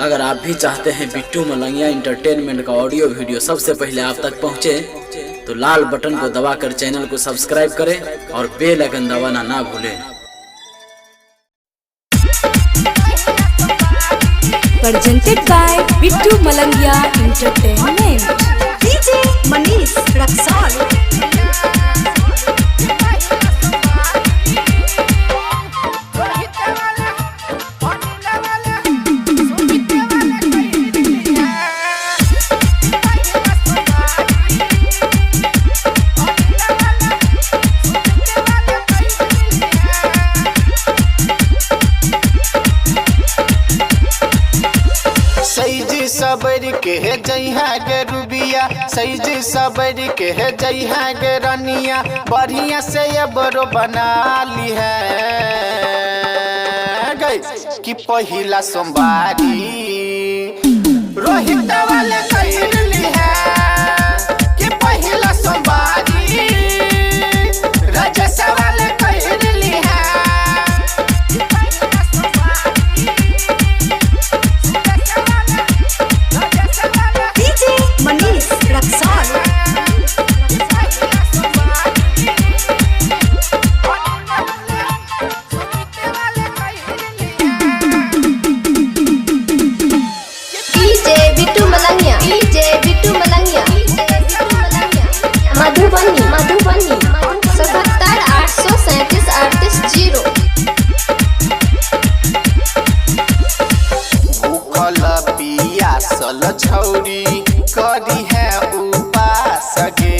अगर आप भी चाहते हैं बिट्टू मलंगिया इंटरटेनमेंट का ऑडियो वीडियो सबसे पहले आप तक पहुंचे, तो लाल बटन को दबाकर चैनल को सब्सक्राइब करें और बेल आइकन दबाना ना भूलें। Presented by Bittu Malangia Entertainment. DJ Manish Raksol. सबर के है जइहा गे रुबिया, सैज सबर के है जइहा गे रनिया, बढ़िया से ये बरो बना ली है गई कि पहिला सोमवारी रोहित वाले कर ली है कि पहिला सोमवारी राजेश वाले कर ली है। Manish Raksol. DJ Bittu Malangia, DJ Bittu Malangia, Madhubani 77 837 38 भूखल पियासल छौरी करी है उपास गे,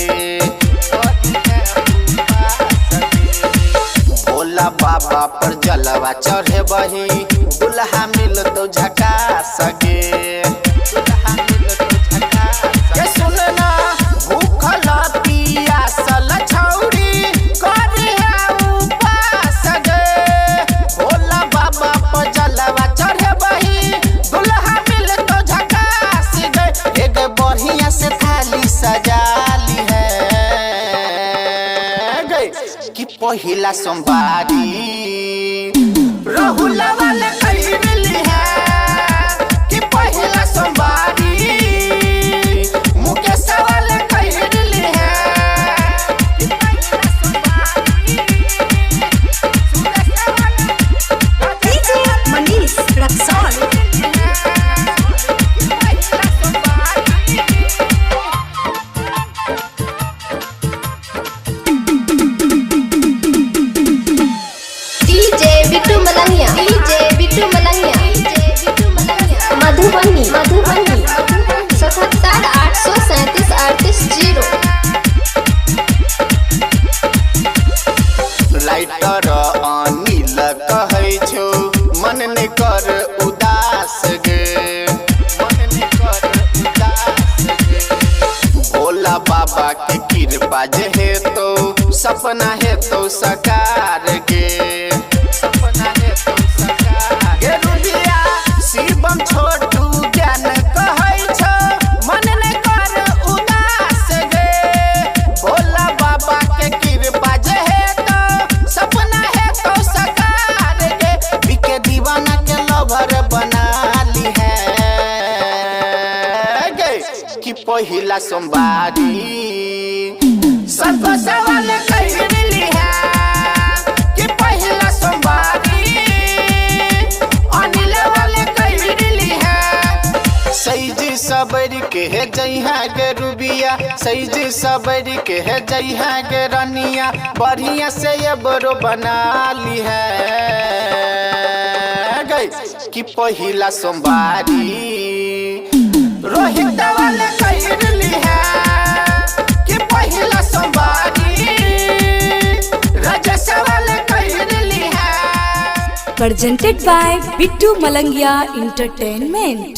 भोला बाबा पर जलवा चढ़े बही, दुल्हा मिल तो झकास गे, सुनना भूखल पियासल छौरी करी है उपास गे, भोला बाबा पर जलवा चढ़े बही, दुल्हा मिल तो झकास गे, एक बढ़िया से थाली सजाली है गे कि पहिला सोमवारी राहुल वाले कैली है कि पहिला सोमवारी मुकेश वाले कैली है कि पहिला सोमवारी DJ Manish Raksol. DJ Bittu Malangia, DJ Bittu Malangia, Madhubani 77 837 38 lighter Anil कहै छौ मन ने कर उदास गे, मन ने कर उदास गे, भोला बाबा के कृपा जे है तो सपना है तो साकार गे, सपना है तो साकार गे रुबिया शिवम छोटू ज्ञान कहै छौ मन ने कर उदास गे, भोला बाबा के कृपा जे है तो सपना है तो साकार गे, बिके दीवाना के लवर बना ली है गे कि पहिला सोमवारी सबको सवाल कर ली है कि पहिला सोमवारी अनिल वाले कर ली है। सैज सबर के है जइहा गे रुबिया, सैज सबर के है जइहा गे रनिया, बढ़िया से ये बरो बना ली है गई कि पहिला सोमवारी रोहित वाले कर ली है कि पहिला सोमवारी राजेश वाले कर ली है। Presented by Bittu Malangia Entertainment.